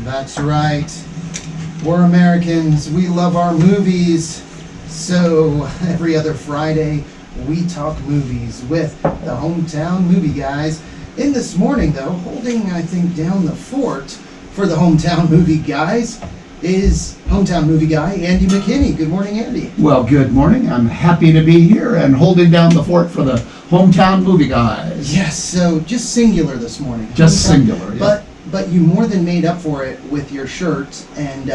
That's right. We're Americans. We love our movies. So every other Friday, we talk movies with the Hometown Movie Guys. In this morning, though, holding, I think, down the fort for the Hometown Movie Guys is Hometown Movie Guy Andy McKinney. Good morning, Andy. Well, good morning. I'm happy to be here and holding down the fort for the Hometown Movie Guys. Yes, so just singular this morning. Just singular, yeah. But you more than made up for it with your shirt, and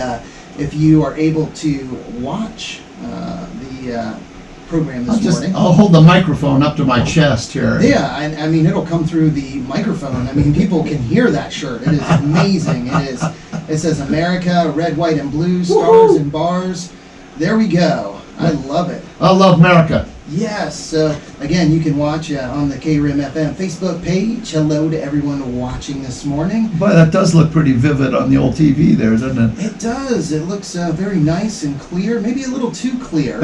if you are able to watch the program this morning. I'll hold the microphone up to my chest here. Yeah, I mean, it'll come through the microphone. I mean, people can hear that shirt. It is amazing. It says America, red, white, and blue, stars and bars. There we go. I love it. I love America. Yes, so again, you can watch on the KRIM FM Facebook page. Hello to everyone watching this morning. Boy, that does look pretty vivid on the old TV there, doesn't it? It does. It looks very nice and clear, maybe a little too clear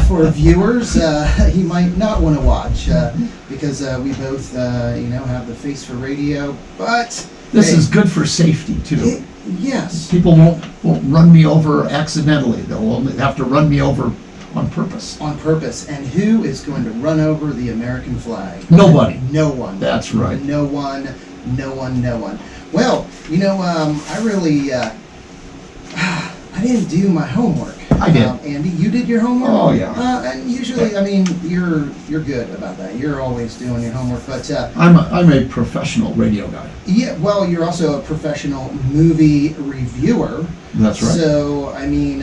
for viewers. You might not want to watch because we both, have the face for radio. But this is good for safety too. Yes. People won't run me over accidentally. They'll only have to run me over on purpose. On purpose. And who is going to run over the American flag? Nobody. No one. That's right. No one. Well, I really, I didn't do my homework. I did. Andy, you did your homework? Oh, yeah. And usually, I mean, you're good about that. You're always doing your homework, but... I'm a professional radio guy. Yeah, well, you're also a professional movie reviewer. That's right. So, I mean,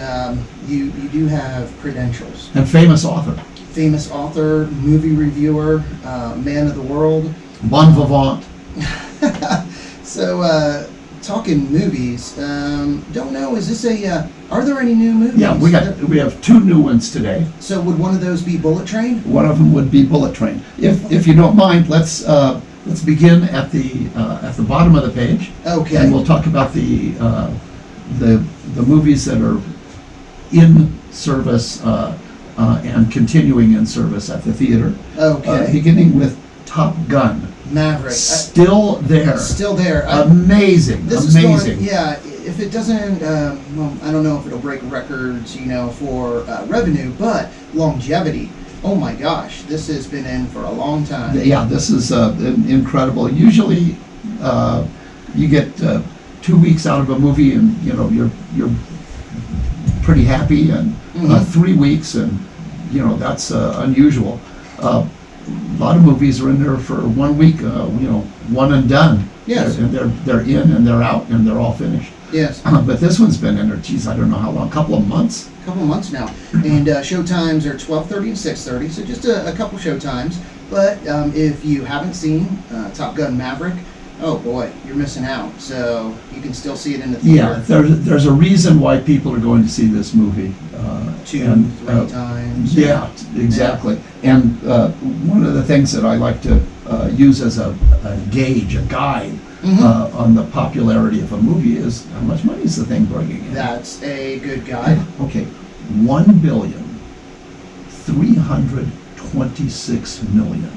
you do have credentials. And famous author. Famous author, movie reviewer, man of the world. Bon vivant. So, talking movies, don't know, is this are there any new movies? Yeah, we have two new ones today. So would one of those be Bullet Train? One of them would be Bullet Train. If you don't mind, let's begin at the bottom of the page. Okay. And we'll talk about the movies that are in service and continuing in service at the theater. Okay. Beginning with Top Gun. Maverick. Still there. Still there. Amazing. This is amazing. If it doesn't, well, I don't know if it'll break records, for revenue, but longevity. Oh my gosh, this has been in for a long time. Yeah, this is incredible. Usually, you get 2 weeks out of a movie, and you're pretty happy, and 3 weeks, and that's unusual. A lot of movies are in there for 1 week, one and done. Yes. And they're in and they're out and they're all finished. Yes. But this one's been in there, I don't know how long, a couple of months. A couple of months now. And show times are 12:30 and 6:30, so just a couple show times. But if you haven't seen Top Gun Maverick, oh boy, you're missing out. So you can still see it in the theater. Yeah, there's a reason why people are going to see this movie. 2-3 times. Yeah, exactly. Yeah. And one of the things that I like to use as a gauge, a guide on the popularity of a movie is how much money is the thing bringing in. That's a good guide. Okay, $1,326,000,000.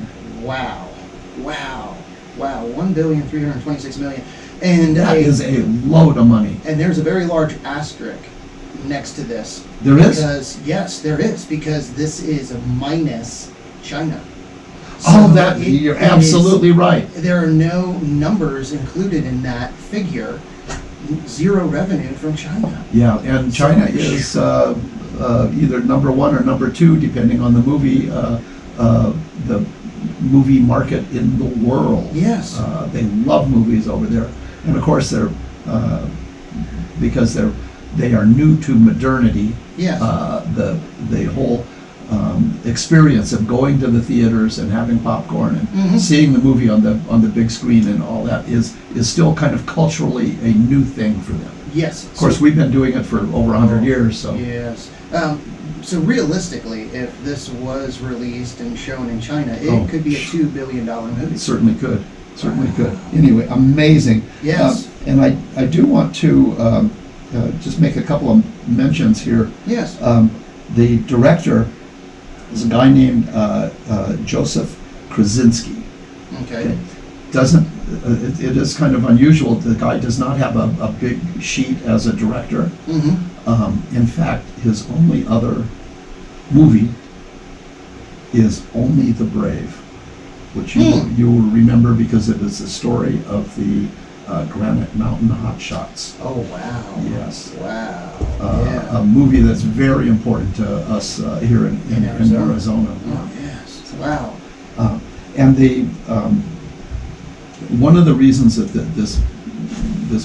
Wow. 1,326,000,000. And that is a load of money. And there's a very large asterisk next to this. There is? Yes, there is, because this is minus China. So you're absolutely right. There are no numbers included in that figure. Zero revenue from China. Yeah, and China is either number one or number two, depending on the movie market in the world. Yes. They love movies over there, and of course they're because they are new to modernity. Yes. The whole experience of going to the theaters and having popcorn and seeing the movie on the big screen and all that is still kind of culturally a new thing for them. Yes. Of course, we've been doing it for over 100 years. So. Yes. So realistically, if this was released and shown in China, it could be a $2 billion movie. It certainly could. Certainly could. Anyway, amazing. Yes. And I do want to just make a couple of mentions here. Yes. The director is a guy named Joseph Krasinski. Okay. it is kind of unusual. The guy does not have a big sheet as a director. In fact, his only other movie is Only the Brave, which you will remember because it is the story of the Granite Mountain Hotshots. Oh, wow. Yes. Wow. A movie that's very important to us here in Arizona. Oh, yes. Wow. And the one of the reasons that this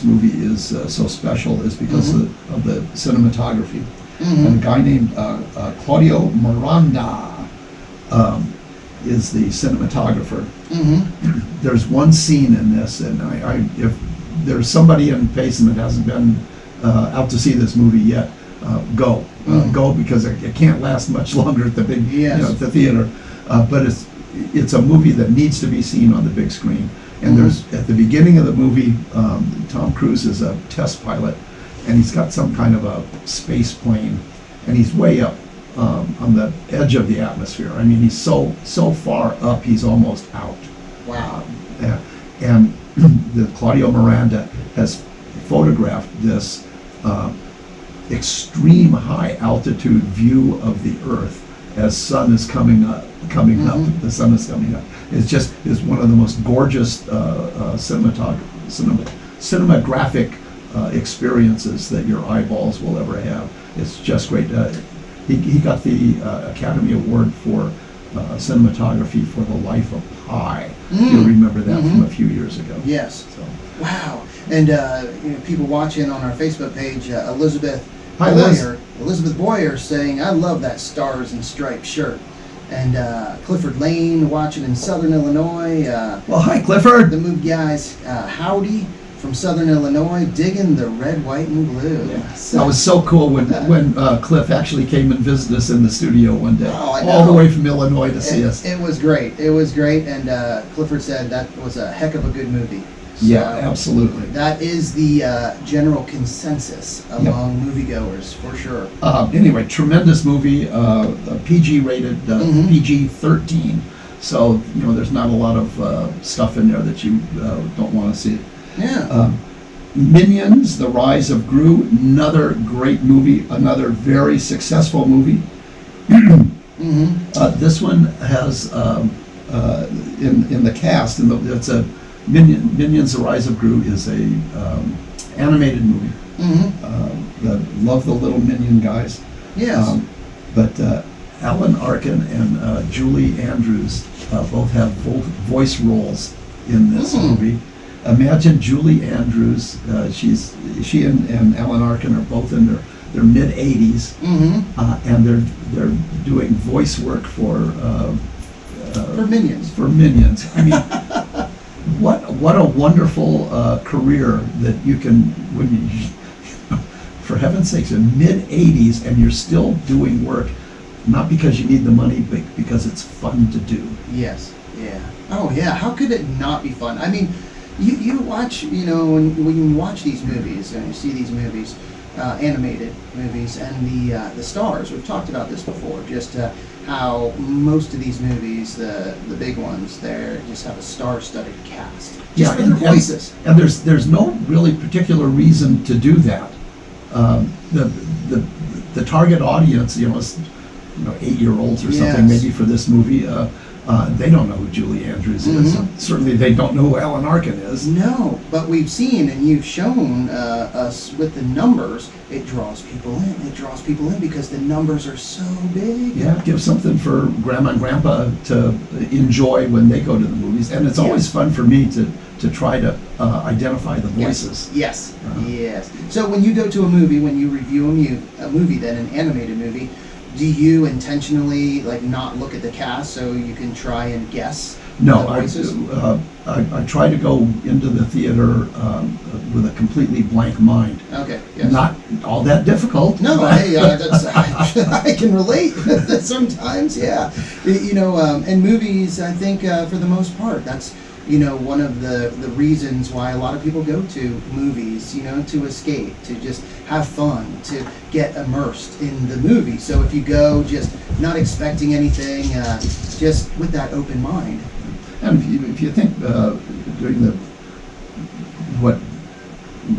movie is so special is because of the cinematography. And a guy named Claudio Miranda is the cinematographer. There's one scene in this, and if there's somebody in Payson that hasn't been out to see this movie yet, go because it can't last much longer at the big the theater. But it's a movie that needs to be seen on the big screen. And there's at the beginning of the movie, Tom Cruise is a test pilot, and he's got some kind of a space plane, and he's way up on the edge of the atmosphere. I mean, he's so far up, he's almost out. Wow. And the Claudio Miranda has photographed this extreme high altitude view of the Earth as sun is coming up. The sun is coming up. It's one of the most gorgeous cinematographic experiences that your eyeballs will ever have. It's just great. He got the Academy Award for cinematography for The Life of Pi. You'll remember that from a few years ago. Yes. So. Wow. And people watching on our Facebook page, Elizabeth Hi, Liz. Boyer saying, "I love that Stars and Stripes shirt." And Clifford Lane watching in Southern Illinois. Well, hi, Clifford. The movie guys, Howdy from Southern Illinois, digging the red, white, and blue. Yeah. That was so cool when Cliff actually came and visited us in the studio one day, all the way from Illinois to see us. It was great. It was great, and Clifford said that was a heck of a good movie. So yeah, absolutely. That is the general consensus among moviegoers, for sure. Anyway, tremendous movie, PG rated, PG-13. So, there's not a lot of stuff in there that you don't want to see. Yeah. Minions, The Rise of Gru, another great movie, another very successful movie. This one has, in the cast, it's a Minions: The Rise of Gru is a animated movie. Love the little Minion guys. Yes. But Alan Arkin and Julie Andrews both have voice roles in this movie. Imagine Julie Andrews. She and Alan Arkin are both in their mid 80s, and they're doing voice work for Minions. For Minions. I mean. What a wonderful career that you can, when you, for heaven's sakes, in mid-80s, and you're still doing work, not because you need the money, but because it's fun to do. Yes. Yeah. Oh, yeah. How could it not be fun? I mean, you watch, when you watch these movies, and you see these movies, animated movies, and the stars. We've talked about this before. Just how most of these movies, the big ones, they just have a star-studded cast. Just for their voices. And there's no really particular reason to do that. The target audience, is 8-year-olds or something, maybe for this movie. They don't know who Julie Andrews is. Certainly they don't know who Alan Arkin is. No, but we've seen, and you've shown us with the numbers, it draws people in. It draws people in because the numbers are so big. Yeah, it gives something for Grandma and Grandpa to enjoy when they go to the movies. And it's always fun for me to try to identify the voices. Yes. So when you go to a movie, when you review a movie, then an animated movie, do you intentionally not look at the cast so you can try and guess? No, I try to go into the theater with a completely blank mind. Okay. Yes. Not all that difficult. No, hey, I can relate sometimes. Yeah, and movies. I think for the most part, that's one of the reasons why a lot of people go to movies, to escape, to just have fun, to get immersed in the movie. So if you go just not expecting anything, just with that open mind. And if you think during the what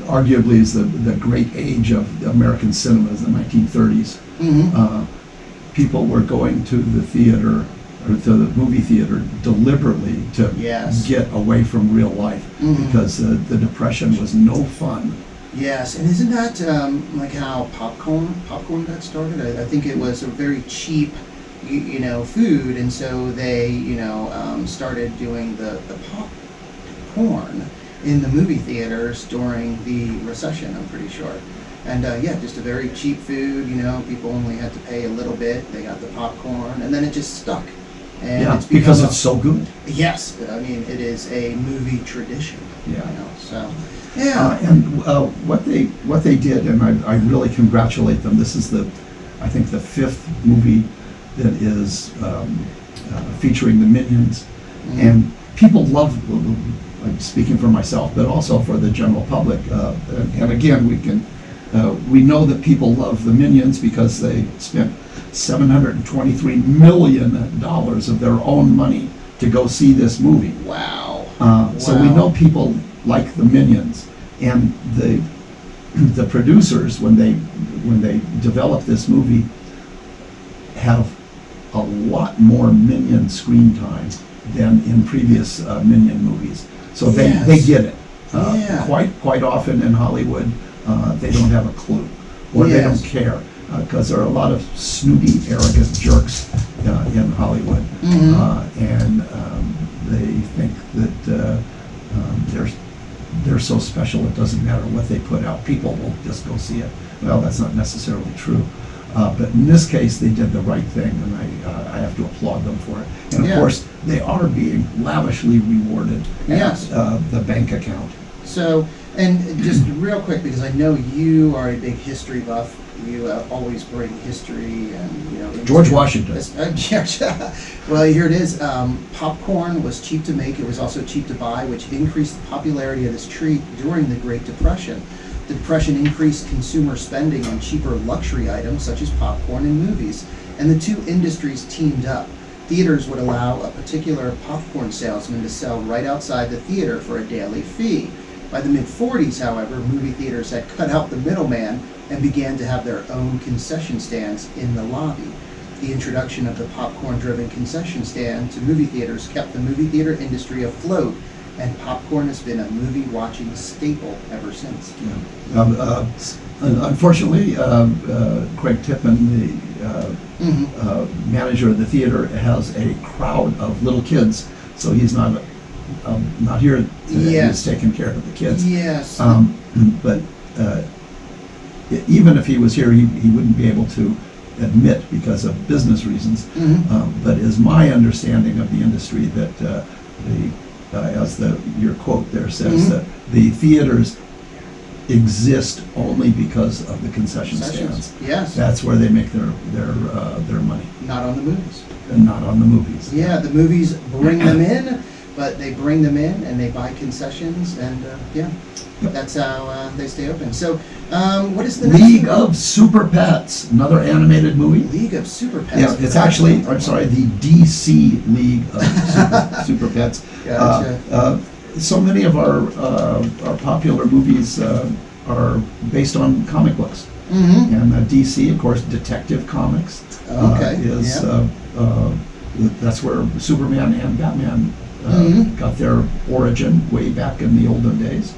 arguably is the great age of American cinema, is the 1930s. People were going to the theater or to the movie theater deliberately to Yes. get away from real life because the Depression was no fun. Yes, and isn't that like how popcorn got started? I think it was a very cheap, food, and so they, started doing the popcorn in the movie theaters during the recession, I'm pretty sure. And just a very cheap food, people only had to pay a little bit, they got the popcorn, and then it just stuck. And Yeah, it's become because it's so good. Yes, I mean, it is a movie tradition. Yeah. So, yeah. What they did, and I really congratulate them. This is I think the 5th movie that is featuring the Minions, and people love. I'm speaking for myself, but also for the general public. And again, we know that people love the Minions because they spent $723 million of their own money to go see this movie. Wow. So we know people like the Minions, and the producers, when they develop this movie, have a lot more Minion screen time than in previous Minion movies. So they get it. Quite often in Hollywood, they don't have a clue, or they don't care, because there are a lot of snooty, arrogant jerks in Hollywood, and they think that they're so special it doesn't matter what they put out. People will just go see it. Well, that's not necessarily true. But in this case, they did the right thing, and I have to applaud them for it. And of course, they are being lavishly rewarded at the bank account. So, and just real quick, because I know you are a big history buff, you always bring history and, George Washington. Well, here it is. Popcorn was cheap to make. It was also cheap to buy, which increased the popularity of this treat during the Great Depression. The Depression increased consumer spending on cheaper luxury items such as popcorn and movies, and the two industries teamed up. Theaters would allow a particular popcorn salesman to sell right outside the theater for a daily fee. By the mid-40s, however, movie theaters had cut out the middleman and began to have their own concession stands in the lobby. The introduction of the popcorn-driven concession stand to movie theaters kept the movie theater industry afloat, and popcorn has been a movie-watching staple ever since. Unfortunately, Craig Tippin, the manager of the theater, has a crowd of little kids, so he's not here today. He's taking care of the kids. Yes. But even if he was here, he wouldn't be able to admit because of business reasons. But is my understanding of the industry that as your quote there says, that the theaters exist only because of the concession stands. Yes. That's where they make their money. Not on the movies. And not on the movies. Yeah, the movies bring them in, but they bring them in and they buy concessions, and that's how they stay open. So, what is the next League of Super Pets, another animated movie. League of Super Pets? Yeah, it's actually, the DC League of Super Pets. Gotcha. So many of our popular movies are based on comic books. And DC, of course, Detective Comics is that's where Superman and Batman got their origin way back in the olden days.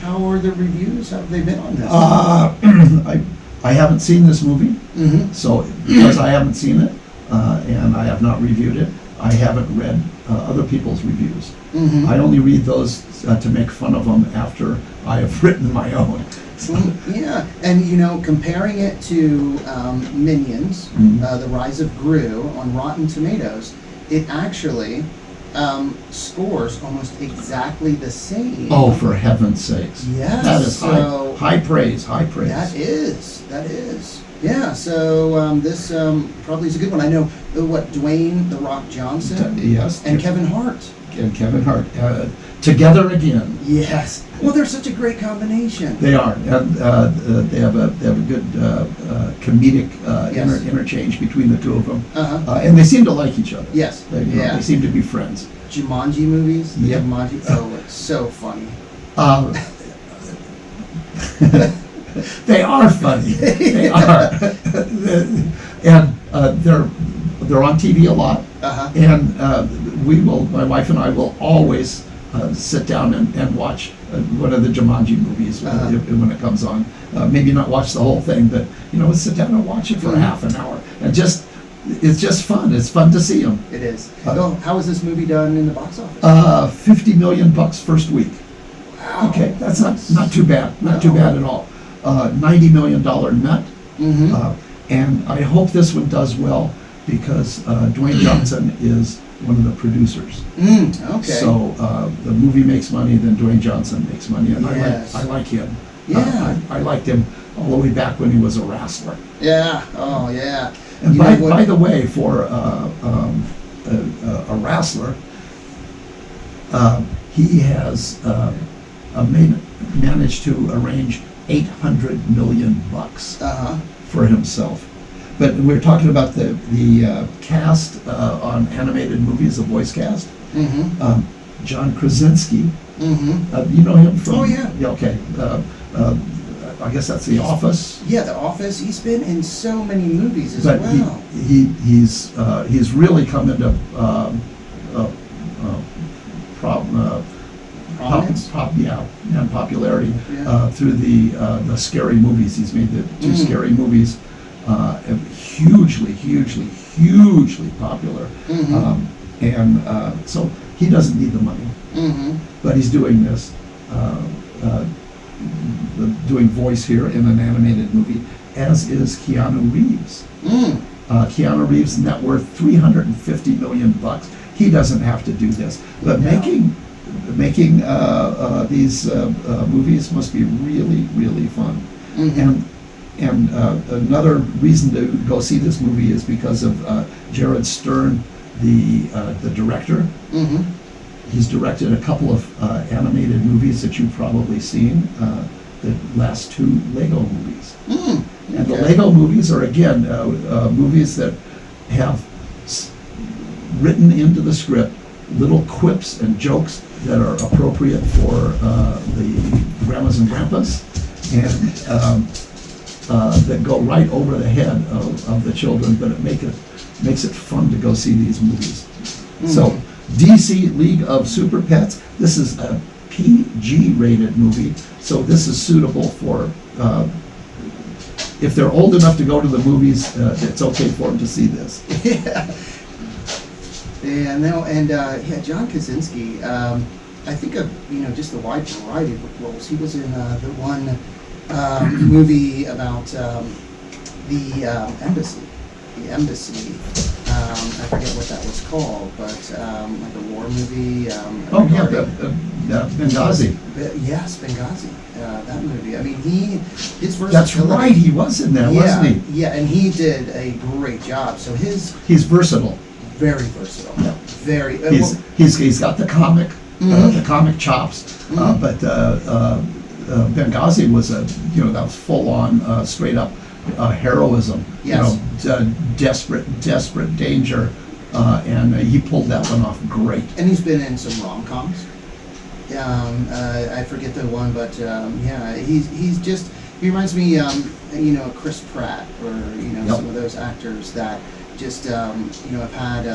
How are the reviews? How have they been on this? I haven't seen this movie, so because I haven't seen it and I have not reviewed it, I haven't read other people's reviews. I only read those to make fun of them after I have written my own. Yeah, and comparing it to Minions, the Rise of Gru on Rotten Tomatoes, it actually scores almost exactly the same. Oh, for heaven's sakes! Yes, that is high praise. High praise. That is. Yeah. So this probably is a good one. I know Dwayne "The Rock" Johnson. Yes. And Kevin Hart. Together again. Yes. Well, they're such a great combination. They are, and they have a good comedic interchange between the two of them, and they seem to like each other. Yes. They seem to be friends. Jumanji movies. Yeah. Jumanji. Oh, it's so funny. Um, they are funny. They are, and they're on TV a lot. Uh-huh. And my wife and I will always sit down and watch one of the Jumanji movies when it comes on. Maybe not watch the whole thing, but we'll sit down and watch it for half an hour, and it's just fun. It's fun to see them. It is. How was this movie done in the box office? $50 million first week. Wow. Okay, that's not too bad. Not too bad at all. $90 million net. Mm-hmm. And I hope this one does well because Dwayne Johnson is one of the producers. Okay. So the movie makes money, then Dwayne Johnson makes money, and Yes. I like him. Yeah. I liked him all the way back when he was a wrestler. Yeah. Oh, yeah. And by the way, for a wrestler, he has managed to arrange $800 million Uh-huh. for himself. But we're talking about the cast on animated movies, the voice cast. Mm-hmm. John Krasinski. Mm-hmm. You know him from? Oh, yeah. Okay. I guess that's The Office. Yeah, The Office. He's been in so many movies as But well. he's really come into Prominence? and popularity Yeah. through the scary movies. He's made the two Mm. scary movies, hugely popular. Mm-hmm. And so he doesn't need the money, Mm-hmm. but he's doing this, doing voice here in an animated movie, as is Keanu Reeves. Mm. Keanu Reeves' net worth $350 million. He doesn't have to do this, but No. making these movies must be really fun. Mm-hmm. And another reason to go see this movie is because of Jared Stern, the director. Mm-hmm. He's directed a couple of animated movies that you've probably seen. The last two Lego movies. Mm. And the Okay. Lego movies are, again, movies that have written into the script little quips and jokes that are appropriate for the grandmas and grandpas, and that go right over the head of the children, but it makes it fun to go see these movies. So, DC League of Super Pets, this is a PG-rated movie, so this is suitable for, if they're old enough to go to the movies, it's okay for them to see this. Yeah. Yeah, no, and John Krasinski, I think of, just the wide variety of roles. He was in the one movie about the embassy. The embassy. I forget what that was called, but like a war movie. Benghazi. Yes, Benghazi. That movie. I mean, his versatility. That's right, he was in there, wasn't he? Yeah, and he did a great job. So He's versatile. very versatile. Yeah. Very. He's got the comic, Mhm. the comic chops, Mhm. but Benghazi was that was full on, straight up heroism. Yes. Desperate danger, and he pulled that one off great. And he's been in some rom-coms. I forget the one, but he reminds me, Chris Pratt, or Yep. some of those actors that just have had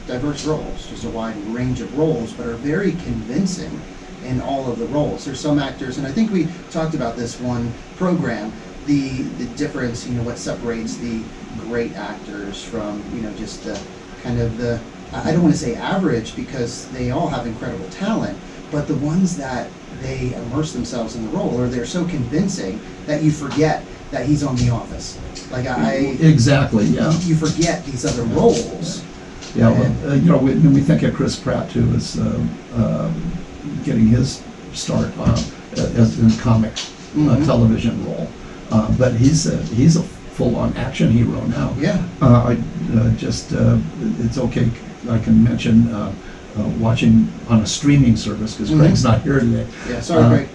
diverse roles, just a wide range of roles, but are very convincing in all of the roles. There's some actors, and I think we talked about this one program, the difference, what separates the great actors from, just the kind of the, I don't want to say average, because they all have incredible talent, but the ones that they immerse themselves in the role, or they're so convincing that you forget that he's on The Office. Like Exactly, yeah. you forget these other roles. Yeah, well, when we think of Chris Pratt too, as getting his start as in comic Mhm. television role, but he's a full-on action hero now. Yeah. It's okay. I can mention watching on a streaming service because Mhm. Craig's not here today. Yeah, sorry, Greg.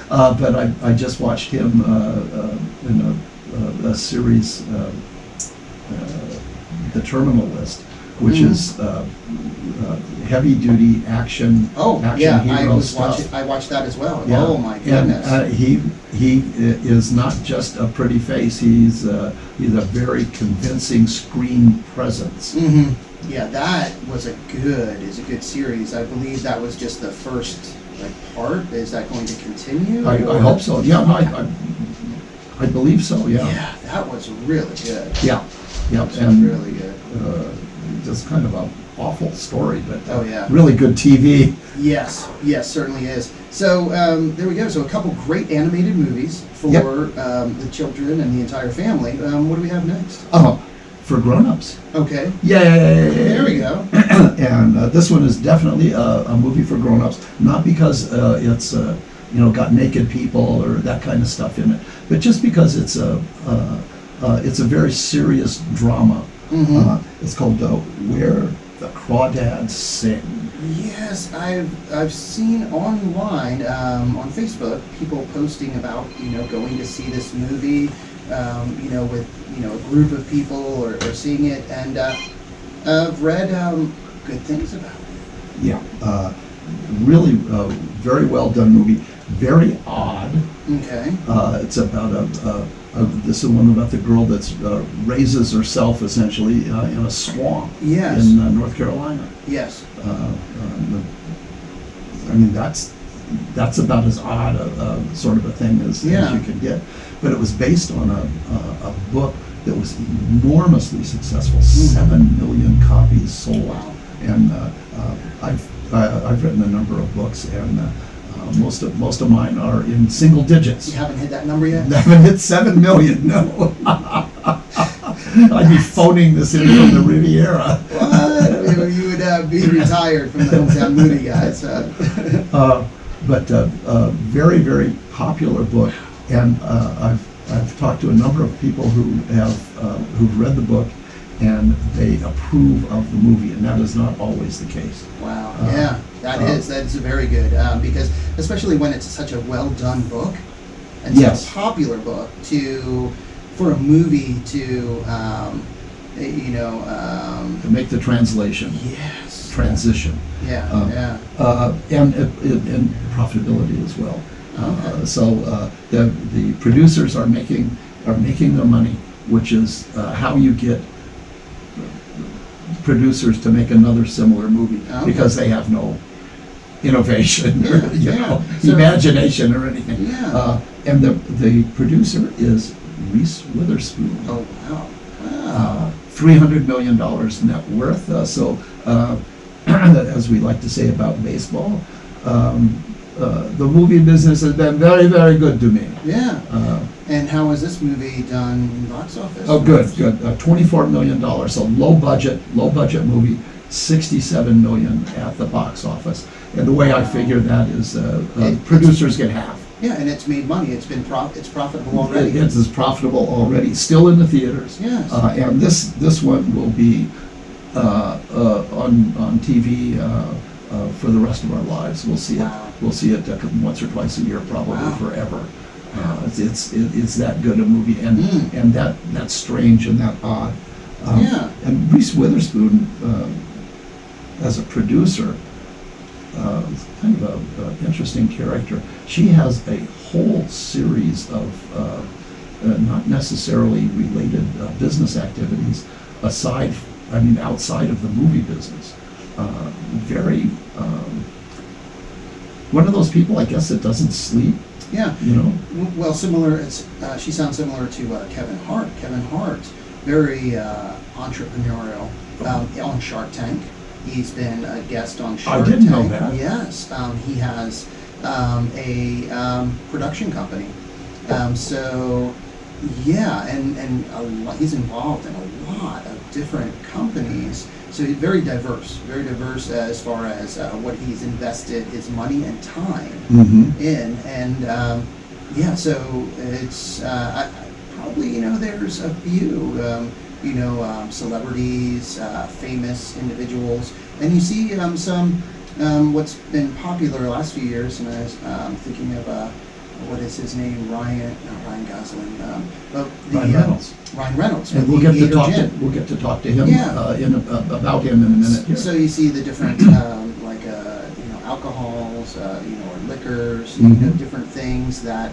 But I just watched him in a series, The Terminal List, which is heavy-duty action. Oh, action yeah, hero stuff. I watched that as well. Yeah. Oh my goodness. And he is not just a pretty face. He's a very convincing screen presence. Hmm. Yeah, that was a good series. I believe that was just the first part. Is that going to continue? I hope so. Yeah, no, I believe so. Yeah. Yeah, that was really good. Yeah. Yeah. That was And really good. just kind of an awful story, but Oh, yeah. really good TV. Yes, certainly is. So there we go. So a couple great animated movies for Yep. the children and the entire family. What do we have next? For grown-ups. Okay. Yay! There we go. And this one is definitely a movie for grown-ups, not because it's got naked people or that kind of stuff in it, but just because it's a very serious drama. Mhm. It's called Where the Crawdads Sing. Yes, I've seen online on Facebook people posting about going to see this movie, with a group of people or seeing it, and I've read good things about it. Yeah, really very well done movie. Very odd. Okay. It's about this is one about the girl that's raises herself essentially in a swamp Yes. in North Carolina. Yes. I mean that's about as odd a sort of a thing as you can get. But it was based on a book that was enormously successful. 7 million copies sold. Wow. And I've written a number of books, and most of mine are in single digits. You haven't hit that number yet? I haven't hit 7 million. No. I'd be phoning this in from the Riviera. What? You would be retired from the Hometown Movie Guys. But very, very popular book, and I've talked to a number of people who've read the book, and they approve of the movie, and that is not always the case. Wow. Yeah, that's very good because especially when it's such a well done book and Yes. such a popular book for a movie to To make the translation. yes. Transition. Yeah. And profitability as well. Okay. So the producers are making their money, which is how you get producers to make another similar movie, Okay. because they have no innovation or So- imagination or anything. Yeah. And the producer is Reese Witherspoon. Oh wow. Wow. $300 million net worth. As we like to say about baseball, the movie business has been very, very good to me. Yeah. And how was this movie done in box office? Oh, good. $24 million. So low budget movie, $67 million at the box office. And the way I figure that is producers get half. Yeah, and it's made money. It's profitable already. It's profitable already. Still in the theaters. Yes. And this one will be on TV for the rest of our lives. We'll see Wow. it. We'll see it once or twice a year, probably Wow. forever. It's that good a movie, and that's strange and that odd. Yeah. And Reese Witherspoon, as a producer, is kind of an interesting character. She has a whole series of not necessarily related business activities outside of the movie business. Very one of those people, I guess, that doesn't sleep. Yeah. Well, similar. She sounds similar to Kevin Hart. Kevin Hart, very entrepreneurial on Shark Tank. He's been a guest on Shark Tank. I didn't know that. Yes. He has a production company. So, yeah, and he's involved in a lot of different companies. So he's very diverse as far as what he's invested his money and time in. And so it's probably, there's a few, celebrities, famous individuals. And you see some, what's been popular the last few years, and I was thinking of what is his name? Not Ryan Gosling. But Ryan Reynolds. Ryan Reynolds. And with we'll the get to Gator talk to, Gin. we'll get to talk to him Yeah. about him in a minute here. So you see the different, alcohols, or liquors, Mhm. different things that,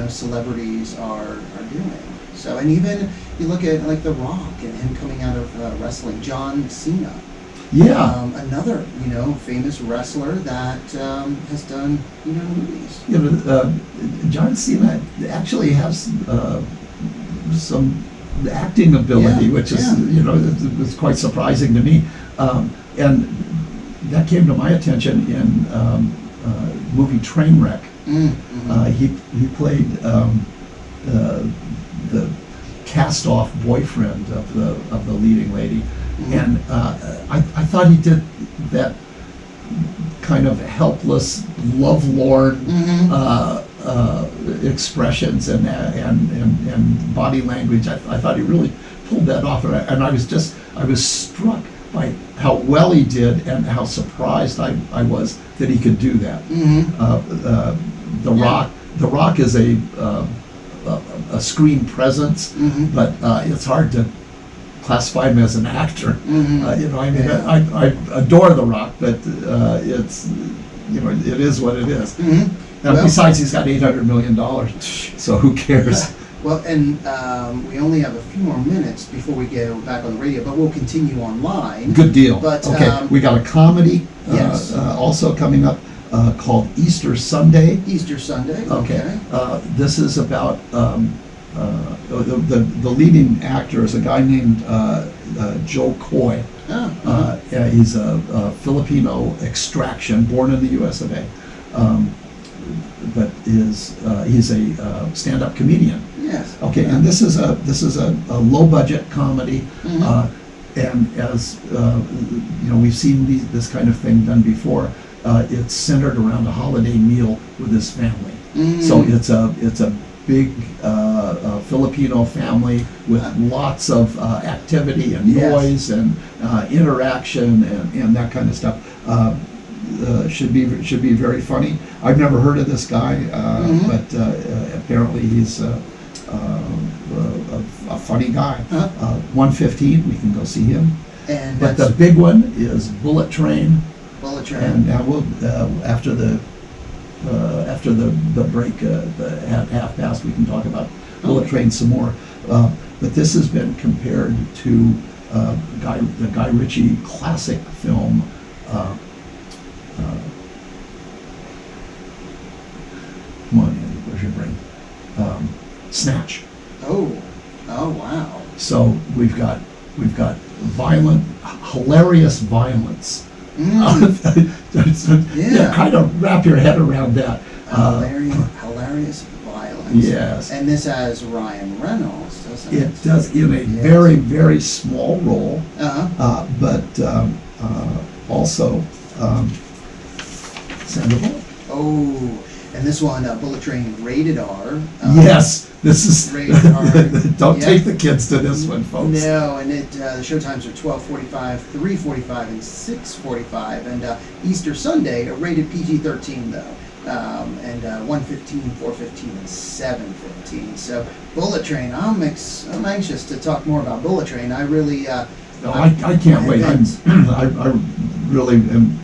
celebrities are doing. So, and even you look at like The Rock and him coming out of wrestling, John Cena. Yeah. Another, famous wrestler that has done, movies. John Cena actually has some acting ability, Yeah, which is, yeah. it was quite surprising to me. And that came to my attention in movie Trainwreck. Mm-hmm. He played the cast-off boyfriend of the leading lady, and I thought he did that kind of helpless, lovelorn expressions and body language. I thought he really pulled that off, and I was struck by how well he did and how surprised I was that he could do that. The Rock is a screen presence, but it's hard to classify him as an actor. I adore The Rock, but it's it is what it is. And besides, he's got $800 million, so who cares? Well, and we only have a few more minutes before we go back on the radio, but we'll continue online. Good deal. But, okay, we got a comedy yes. Also coming up called Easter Sunday. Easter Sunday. Okay. This is about the leading actor is a guy named Joe Coy. He's a Filipino extraction, born in the U.S. of A. But he's a stand-up comedian. Yes. Okay, and this is a low-budget comedy, and as we've seen this kind of thing done before. It's centered around a holiday meal with his family. So it's a big Filipino family with lots of activity and noise and interaction and that kind of stuff. Should be very funny. I've never heard of this guy, but apparently he's a funny guy. 1:15, we can go see him. But the big one is Bullet Train. And we'll after the break at 1:30, we can talk about Bullet Train some more. But this has been compared to the Guy Ritchie classic film. Come on, Andy, where's your brain? Snatch. Oh wow. So we've got violent, hilarious violence. Kind of wrap your head around that. Hilarious violence. Yes. And this has Ryan Reynolds, doesn't it? It does, in a very, very small role. But also Sandra Bullock. Oh, and this one, Bullet Train, rated R. Yes, this is rated R. Don't take the kids to this one, folks. No, and the show times are 12:45, 3:45, and 6:45. And Easter Sunday, rated PG-13 though, and 1:15, 4:15, and 7:15. So Bullet Train, I'm anxious to talk more about Bullet Train. I really. No, I can't wait. I really am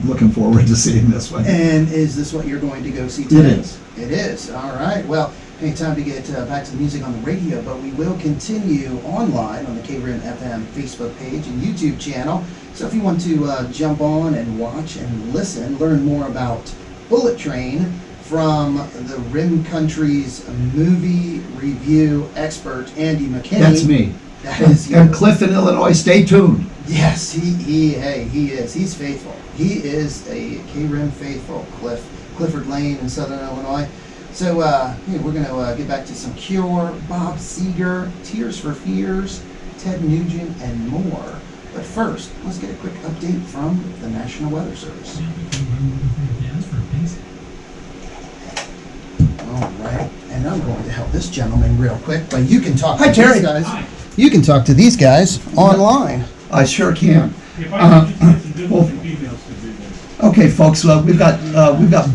looking forward to seeing this one. And is this what you're going to go see today? It is. It is. All right. Well, hey, time to get back to the music on the radio, but we will continue online on the KRIM FM Facebook page and YouTube channel. So if you want to jump on and watch and listen, learn more about Bullet Train from the Rim Country's movie review expert, Andy McKinney. That's me. That is you. And Cliff in Illinois, stay tuned. Yes, he is. He's faithful. He is a KRIM faithful, Clifford Lane in Southern Illinois. So we're going to get back to some Cure, Bob Seger, Tears for Fears, Ted Nugent, and more. But first, let's get a quick update from the National Weather Service. All right, and I'm going to help this gentleman real quick, but you can talk to these guys. Hi. You can talk to these guys online. I sure can. If I could just get some different females to do this. Okay, folks, we've got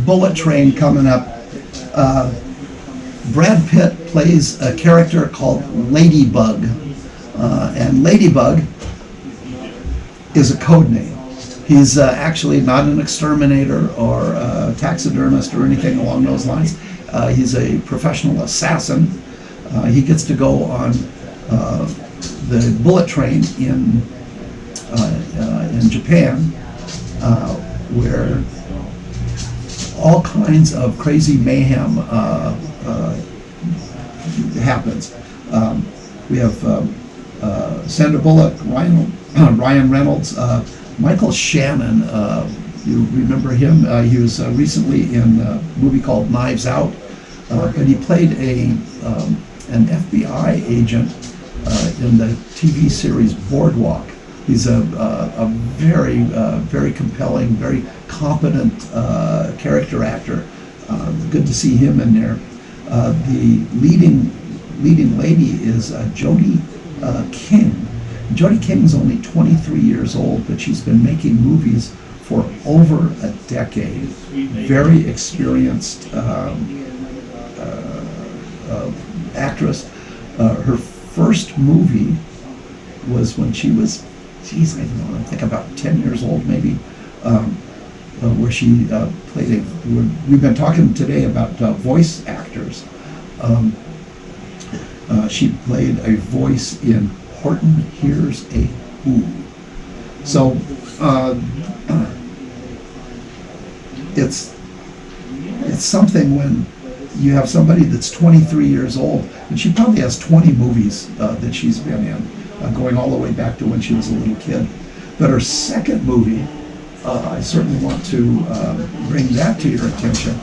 Bullet Train coming up. Brad Pitt plays a character called Ladybug, and Ladybug is a code name. He's actually not an exterminator or a taxidermist or anything along those lines. He's a professional assassin. He gets to go on the bullet train in Japan, where all kinds of crazy mayhem happens. We have Sandra Bullock, Ryan Reynolds, Michael Shannon. You remember him? He was recently in a movie called Knives Out, and he played an FBI agent in the TV series Boardwalk. He's a very compelling, very competent character actor. Good to see him in there. The leading lady is Jodie King. Jodie King's only 23 years old, but she's been making movies for over a decade. Very experienced actress. Her first movie was when she was, I don't know, I think about 10 years old maybe, where she played we've been talking today about voice actors. She played a voice in Horton Hears a Who. So it's something when you have somebody that's 23 years old, and she probably has 20 movies that she's been in, going all the way back to when she was a little kid. But her second movie, I certainly want to bring that to your attention.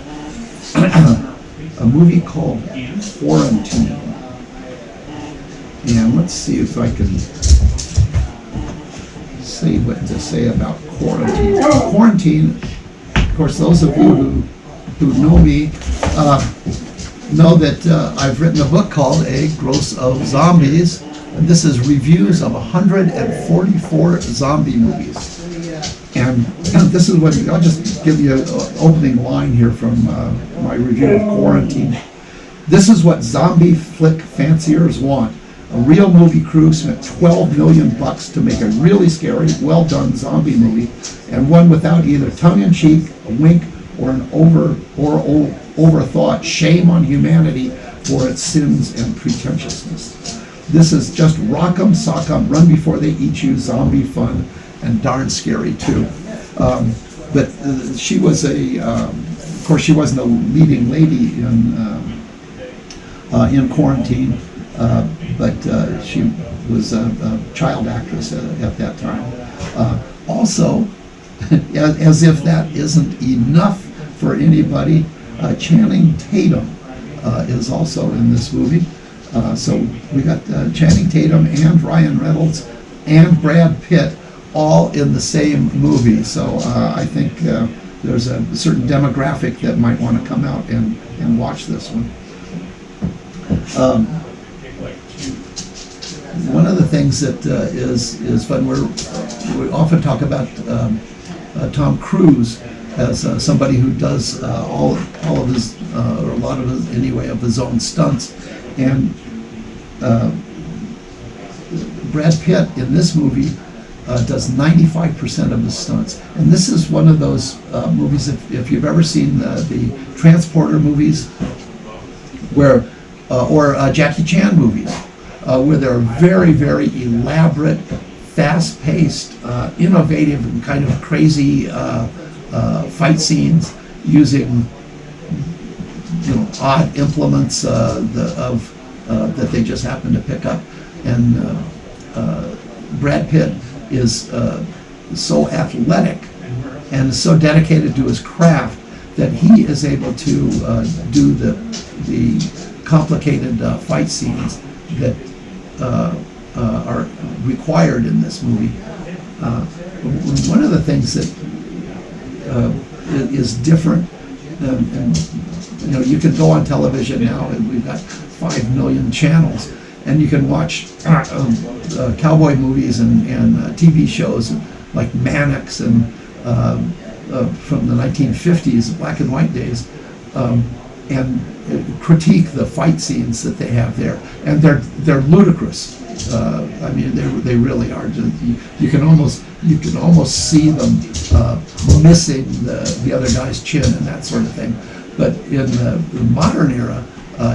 A movie called Quarantine. And let's see if I can see what to say about Quarantine. Quarantine, of course, those of you who know me know that I've written a book called A Gross of Zombies, and this is reviews of 144 zombie movies. And this is what, I'll just give you an opening line here from my review of Quarantine. This is what zombie flick fanciers want. A real movie crew spent $12 million to make a really scary, well-done zombie movie, and one without either tongue-in-cheek, a wink, or an overthought shame on humanity for its sins and pretentiousness. This is just rock'em sock'em, run before they eat you, zombie fun, and darn scary too. But she was of course, she wasn't a leading lady in Quarantine. But she was a child actress at that time. Also, as if that isn't enough for anybody, Channing Tatum is also in this movie. So we got Channing Tatum and Ryan Reynolds and Brad Pitt all in the same movie. So I think there's a certain demographic that might want to come out and watch this one. One of the things that is fun, we often talk about Tom Cruise as somebody who does all of his, or a lot of his anyway, of his own stunts. And Brad Pitt in this movie does 95% of his stunts. And this is one of those movies, if you've ever seen the Transporter movies, where or Jackie Chan movies, where there are very, very elaborate, fast-paced, innovative, and kind of crazy fight scenes using, odd implements that they just happen to pick up. And Brad Pitt is so athletic and so dedicated to his craft that he is able to do the complicated fight scenes that are required in this movie. One of the things that is different, and you can go on television now, and we've got 5 million channels, and you can watch cowboy movies and TV shows like Mannix and from the 1950s, black and white days. critique the fight scenes that they have there, and they're ludicrous. I mean, they really are. You can almost see them missing the other guy's chin and that sort of thing. But in the modern era,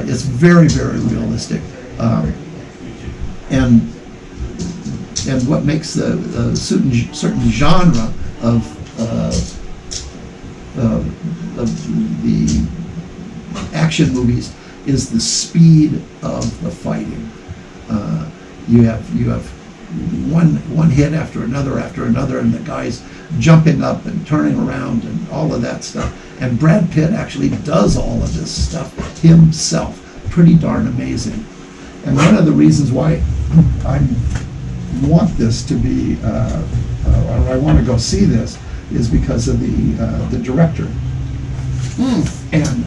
it's very, very realistic, and what makes the certain genre of the action movies is the speed of the fighting. You have one hit after another, and the guy's jumping up and turning around and all of that stuff. And Brad Pitt actually does all of this stuff himself. Pretty darn amazing. And one of the reasons why I want this to be, or I want to go see this, is because of the director. And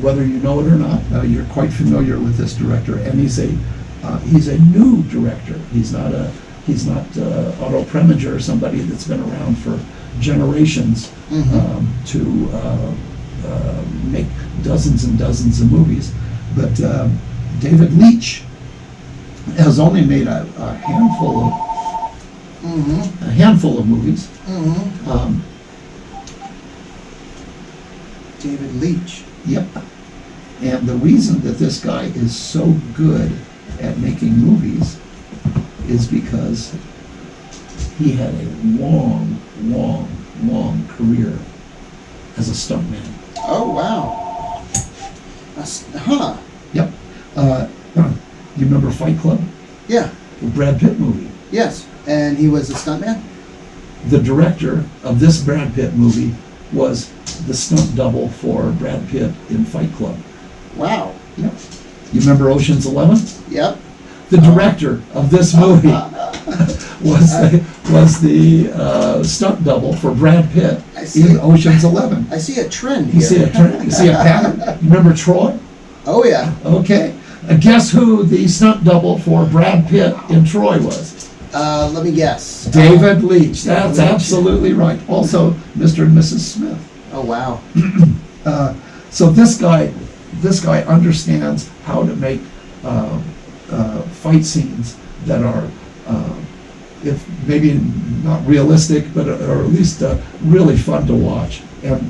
whether you know it or not, you're quite familiar with this director, and he's a new director. He's not Otto Preminger or somebody that's been around for generations to make dozens and dozens of movies. But David Leach has only made a handful of movies. David Leach. Yep. And the reason that this guy is so good at making movies is because he had a long career as a stuntman. Oh, wow. Huh. Yep. You remember Fight Club? Yeah. The Brad Pitt movie. Yes. And he was a stuntman? The director of this Brad Pitt movie was the stunt double for Brad Pitt in Fight Club. Wow. Yep. You remember Ocean's 11? Yep. The director of this movie was the stunt double for Brad Pitt in Ocean's 11. I see a trend here. You see a trend? You see a pattern? You remember Troy? Oh, yeah. Okay. Guess who the stunt double for Brad Pitt in Troy was? Let me guess. David Leach. That's absolutely right. Also, Mr. and Mrs. Smith. Oh, wow. So this guy understands how to make fight scenes that are, if maybe not realistic, but or at least really fun to watch and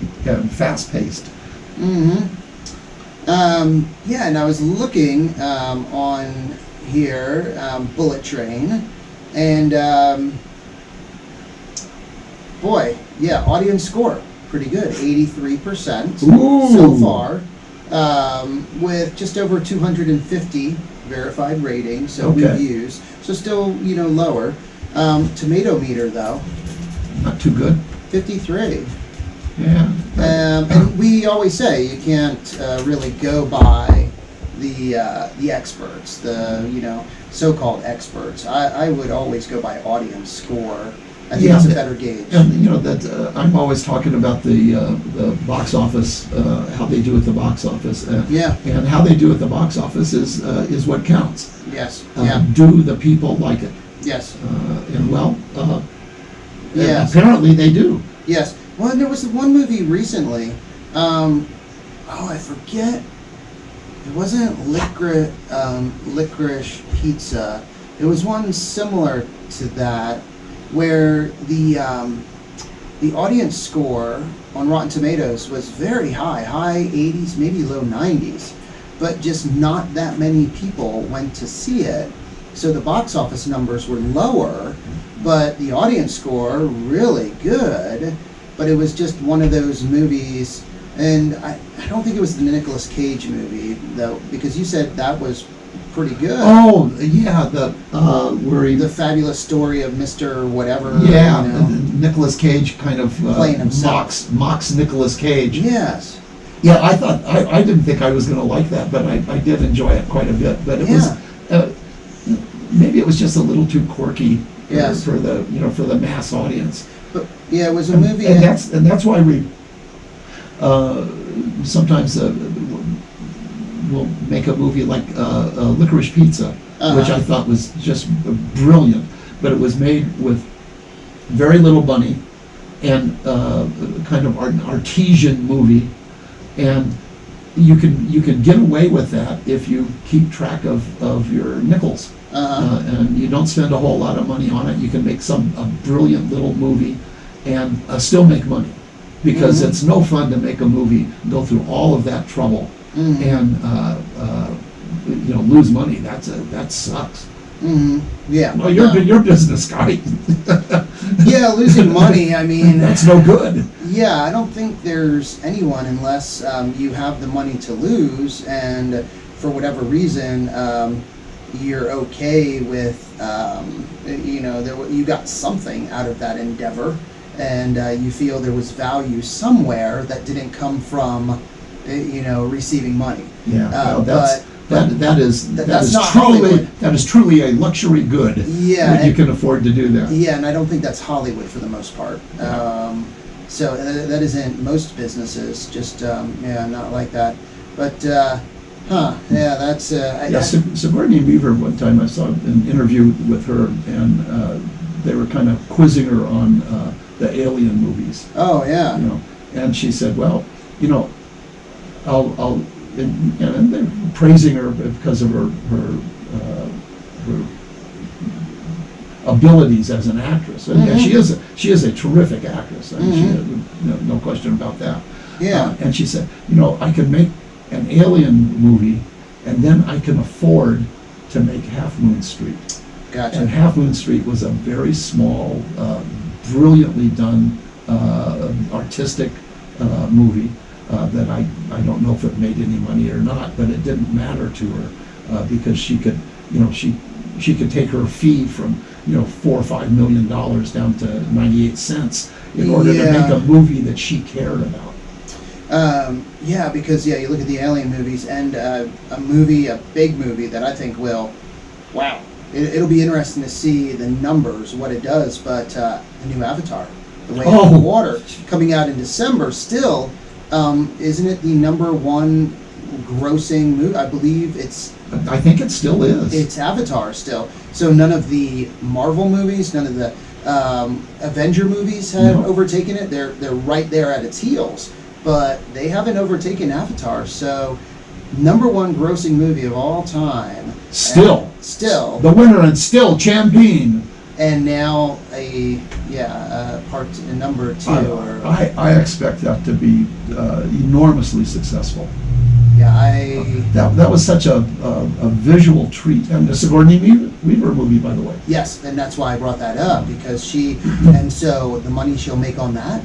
fast-paced. Yeah, and I was looking on here, Bullet Train, and boy, yeah, audience score, pretty good, 83% so far, with just over 250 verified ratings, so reviews, so still, lower. Tomato meter, though, Not too good. 53. Yeah. And we always say you can't really go by the experts, the so-called experts. I would always go by audience score. I think it's a better gauge. And that I'm always talking about the box office, how they do at the box office. And how they do at the box office is what counts. Yes. Do the people like it? Yes. Yes. Apparently they do. Yes. Well, there was one movie recently. I forget. It wasn't Licorice Pizza. It was one similar to that, where the audience score on Rotten Tomatoes was very high 80s, maybe low 90s, but just not that many people went to see it. So the box office numbers were lower, but the audience score really good. But it was just one of those movies, and I don't think it was the Nicolas Cage movie, though, because you said that was pretty good. Oh, yeah, where he... The Fabulous Story of Mr. Whatever. Yeah, Nicolas Cage kind of playing himself. Mocks Nicolas Cage. Yes. Yeah, I thought, I didn't think I was going to like that, but I did enjoy it quite a bit. But it was, maybe it was just a little too quirky for the mass audience. But, yeah, it was a movie, and that's why we sometimes we'll make a movie like Licorice Pizza, which I thought was just brilliant, but it was made with very little money and kind of an artesian movie, and you can get away with that if you keep track of your nickels. And you don't spend a whole lot of money on it. You can make a brilliant little movie and still make money, because it's no fun to make a movie, go through all of that trouble, and lose money. That sucks. Yeah. Well, you're a business guy. Yeah, losing money. I mean, that's no good. Yeah, I don't think there's anyone, unless you have the money to lose, and for whatever reason, you're okay with, you got something out of that endeavor, and you feel there was value somewhere that didn't come from, receiving money. Yeah, that is not truly a luxury good. Yeah, when you can afford to do that. Yeah, and I don't think that's Hollywood for the most part. Yeah. So that isn't most businesses. Just not like that. But that's Sigourney Weaver. One time I saw an interview with her, and they were kind of quizzing her on the Alien movies. Oh yeah. And she said, "Well, I'll." And they're praising her because of her abilities as an actress. And she is a terrific actress. I mean, no question about that. Yeah. And she said, I can make an Alien movie, and then I can afford to make Half Moon Street. Gotcha. And Half Moon Street was a very small, brilliantly done, artistic movie. That I don't know if it made any money or not, but it didn't matter to her, because she could, she could take her fee from $4 or $5 million down to 98 cents in order to make a movie that she cared about. Because you look at the Alien movies, and a big movie that I think it'll be interesting to see the numbers, what it does, but the new Avatar, The Way of the Water, coming out in December still. Isn't it the #1 grossing movie? I believe I think it still is. It's Avatar still. So none of the Marvel movies, none of the Avenger movies have overtaken it. They're right there at its heels, but they haven't overtaken Avatar. So #1 grossing movie of all time. Still the winner, and still champion. And now part number 2. I expect that to be enormously successful. Yeah, that was such a visual treat, and the Sigourney Weaver movie, by the way. Yes, and that's why I brought that up, because and so the money she'll make on that.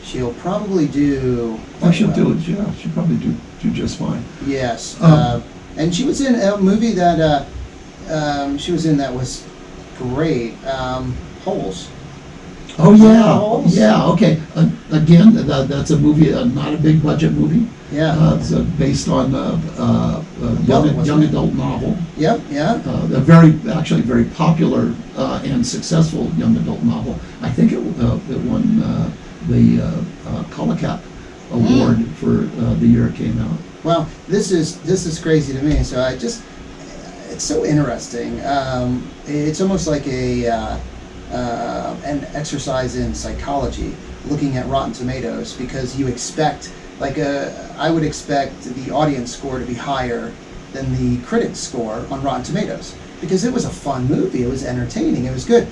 She'll probably do. She'll do it. Yeah, she'll probably do just fine. Yes, and she was in a movie that. She was in that was great. Holes. Oh yeah, Holes? yeah. Okay. Again, that's a movie, not a big budget movie. Yeah. It's based on a young adult novel. Yep. Yeah. A actually very popular and successful young adult novel. I think it won the Colacat Award for the year it came out. Well, this is crazy to me. So it's so interesting. It's almost like an exercise in psychology, looking at Rotten Tomatoes, because you expect, I would expect the audience score to be higher than the critics score on Rotten Tomatoes, because it was a fun movie, it was entertaining, it was good.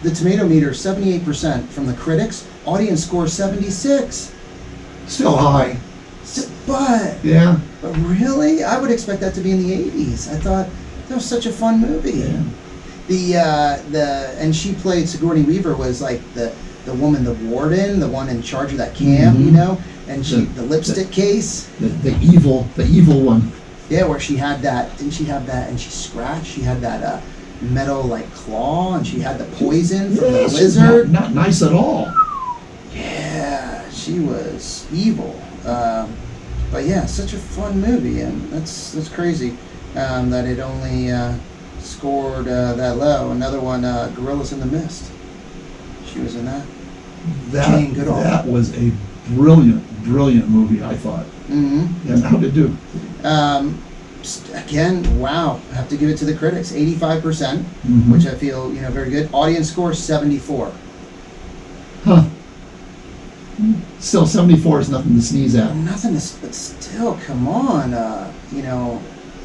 The tomato meter, 78% from the critics, audience score 76. Still high. But really, I would expect that to be in the 80s. I thought that was such a fun movie. Yeah. And she played, Sigourney Weaver was like the woman, the warden, the one in charge of that camp, and the lipstick case. The evil one. Yeah, where she had that. Didn't she have that? And she scratched. She had that metal claw, and she had the poison from the lizard. Not nice at all. Yeah, she was evil. But yeah, such a fun movie, and that's crazy that it only scored that low. Another one, Gorillas in the Mist. She was in that. Jane Goodall. That was a brilliant movie, I thought. Mm-hmm. And how'd it do? Again, wow. I have to give it to the critics. 85%, which I feel very good. Audience score 74. Huh. Still, 74 is nothing to sneeze at. Nothing is, but still, come on. You know,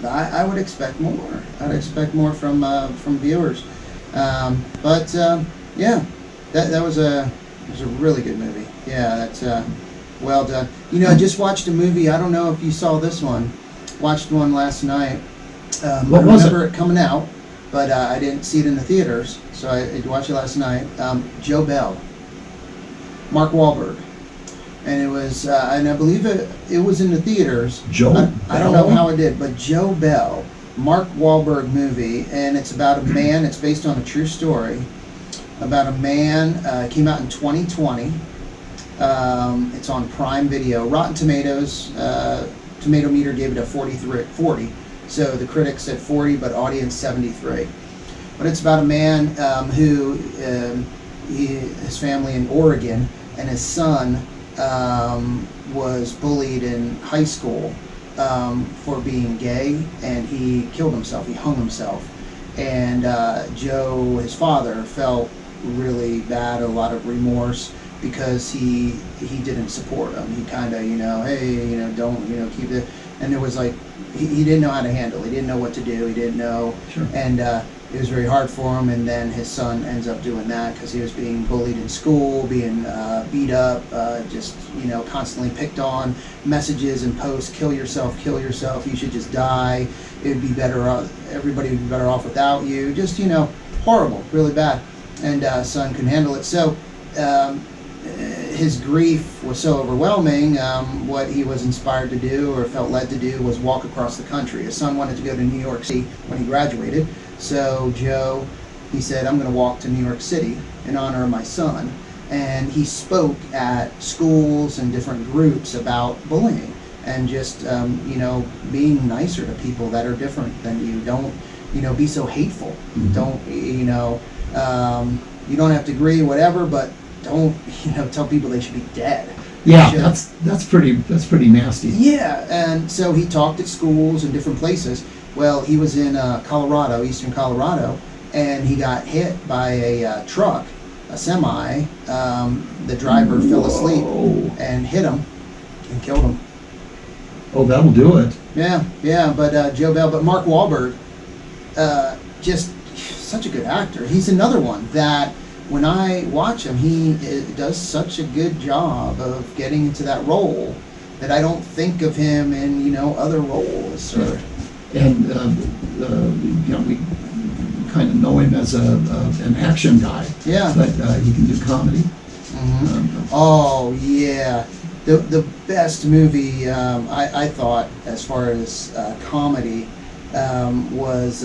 I would expect more. I'd expect more from viewers. But yeah, that was a really good movie. Yeah, that's well done. You know, I just watched a movie. I don't know if you saw this one. Watched one last night. What I was remember it coming out, but I didn't see it in the theaters, so I watched it last night. Joe Bell, Mark Wahlberg, and it was, and I believe it was in the theaters. I don't know how it did, but Joe Bell, Mark Wahlberg movie, and it's about a man. It's based on a true story about a man. It came out in 2020. It's on Prime Video. Rotten Tomatoes. Tomato meter gave it a 40. So the critics said 40, but audience 73. But it's about a man who his family in Oregon, and his son was bullied in high school for being gay, and he killed himself. He hung himself. And Joe, his father, felt really bad, a lot of remorse, because he didn't support him. He kind of, hey, don't, keep it. And there was like, he didn't know how to handle it. He didn't know what to do. He didn't know. Sure. And it was very hard for him. And then his son ends up doing that because he was being bullied in school, being beat up, just, constantly picked on, messages and posts, kill yourself, you should just die. It would be better, everybody would be better off without you. Just, horrible, really bad. And son couldn't handle it. So his grief was so overwhelming, what he was inspired to do or felt led to do was walk across the country. His son wanted to go to New York City when he graduated. So Joe, he said, I'm going to walk to New York City in honor of my son. And he spoke at schools and different groups about bullying and just, being nicer to people that are different than you. Don't, be so hateful. Mm-hmm. Don't, you don't have to agree, whatever, but don't, tell people they should be dead. Yeah, that's pretty nasty. Yeah, and so he talked at schools and different places. Well, he was in Colorado, eastern Colorado, and he got hit by a truck, a semi. The driver fell asleep and hit him and killed him. Oh, that'll do it. Yeah, but Joe Bell, but Mark Wahlberg, just such a good actor. He's another one that, when I watch him, he does such a good job of getting into that role that I don't think of him in, other roles. Or, and we kind of know him as an action guy. Yeah. But he can do comedy. Mm-hmm. Oh yeah, the best movie I thought as far as comedy was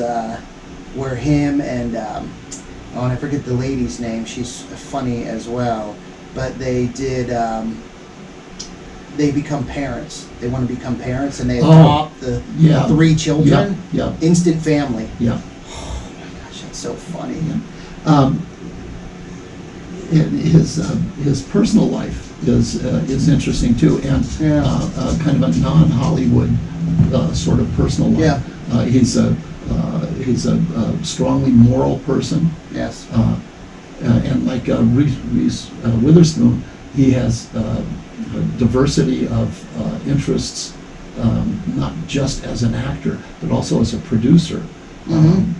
where him and and I forget the lady's name. She's funny as well. But they did. They become parents. They want to become parents, and they adopt the 3 children. Yeah. Instant family. Yeah. Oh my gosh, that's so funny. Yeah. His personal life is interesting too, and kind of a non-Hollywood sort of personal life. Yeah. He's a strongly moral person. Yes. And like Reese Witherspoon, he has a diversity of interests, not just as an actor, but also as a producer. Mm-hmm.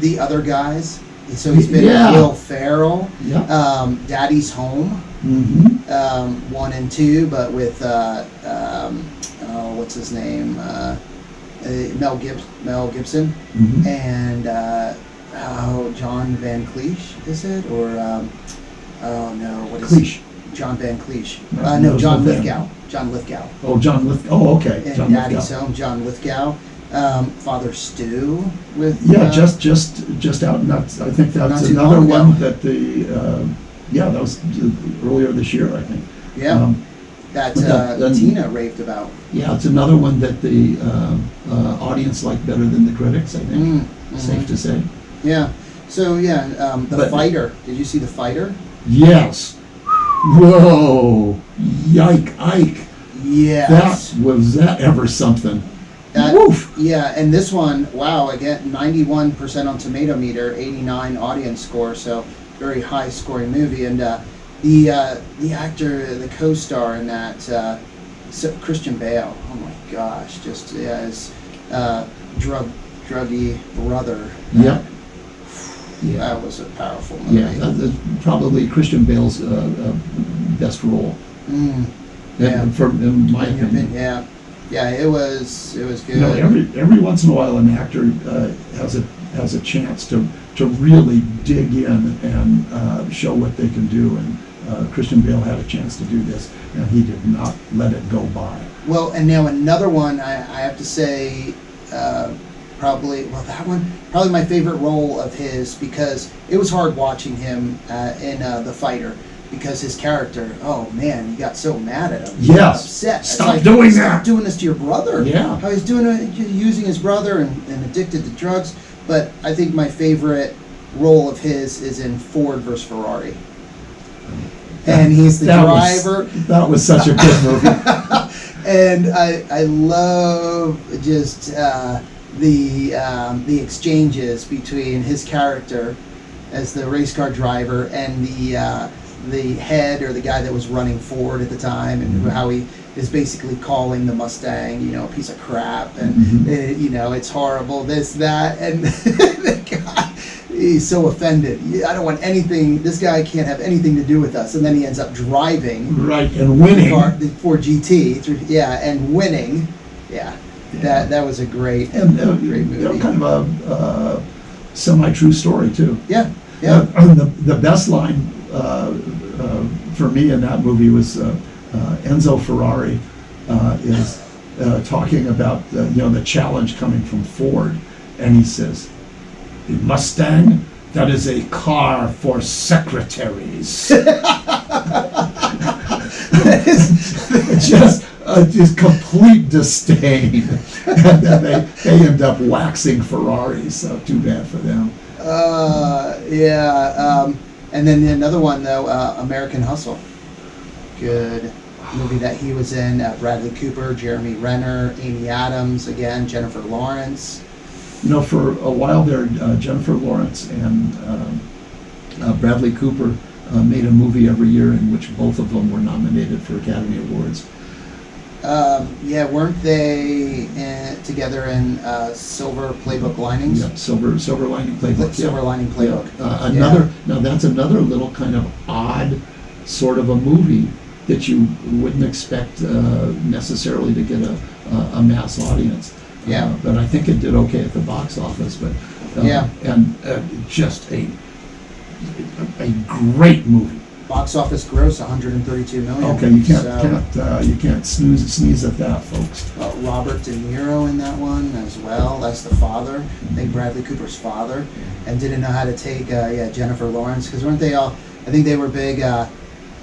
The other guys. So he's been Will Ferrell. Yeah. Daddy's Home. Mm-hmm. 1 and 2, but with what's his name? Mel Gibson, Mm-hmm. and John Van Cleef, is it? Or what is Cleese. John Van Cleef? No, John no Lithgow. John Lithgow. Oh, John Lithgow. Oh, okay. And John Daddy's Lithgow. Home, John Lithgow. Father Stew with just out. And that's, I think Not that's too another long ago. one that that was earlier this year, I think. Yeah. That Tina raved about. Yeah, it's another one that the audience liked better than the critics, I think. Safe to say. Yeah. So The Fighter. Did you see The Fighter? Yes. Whoa. Yike, Ike. Yes. Was that ever something? Woof. Yeah, and this one, wow, again, 91% on Tomato Meter, 89 audience score, so very high scoring movie. And The actor, the co-star in that, Christian Bale. Oh my gosh, just his druggy brother. Yep. Yeah. That was a powerful movie. Yeah, that's probably Christian Bale's best role. Yeah. In my opinion. Yeah. Yeah, it was good. You know, every once in a while, an actor has a chance to really dig in and show what they can do. And Christian Bale had a chance to do this, and he did not let it go by. Well, and now another one, I have to say, probably my favorite role of his, because it was hard watching him in The Fighter, because his character, oh man, he got so mad at him. Yes. Upset. Stop doing that. Stop doing this to your brother. Yeah. How he's doing it, using his brother and addicted to drugs. But I think my favorite role of his is in Ford vs. Ferrari. And he's the driver. That was such a good movie. And I love just the exchanges between his character as the race car driver and the head, or the guy that was running Ford at the time, and how he is basically calling the Mustang, a piece of crap, and it's horrible, this, that, and the guy, he's so offended. I don't want anything. This guy can't have anything to do with us. And then he ends up driving, right, and winning the Ford GT, and winning. Yeah, that was a great, great movie. Kind of a semi-true story too. Yeah. The best line for me in that movie was Enzo Ferrari is talking about the challenge coming from Ford, and he says, "The Mustang, that is a car for secretaries." just complete disdain, and then they end up waxing Ferraris. So too bad for them. And then another one though, American Hustle. Good movie that he was in. Bradley Cooper, Jeremy Renner, Amy Adams, again, Jennifer Lawrence. For a while there, Jennifer Lawrence and Bradley Cooper made a movie every year in which both of them were nominated for Academy Awards. Weren't they together in Silver Playbook Linings? Yeah, Silver Lining Playbook. Silver Lining Playbook. Now that's another little kind of odd sort of a movie that you wouldn't expect necessarily to get a mass audience. Yeah. But I think it did okay at the box office. But and just a great movie. Box office gross, 132 million. Okay, you can't sneeze at that, folks. Robert De Niro in that one as well. That's the father. I think Bradley Cooper's father, and didn't know how to take Jennifer Lawrence, because weren't they all? I think they were big.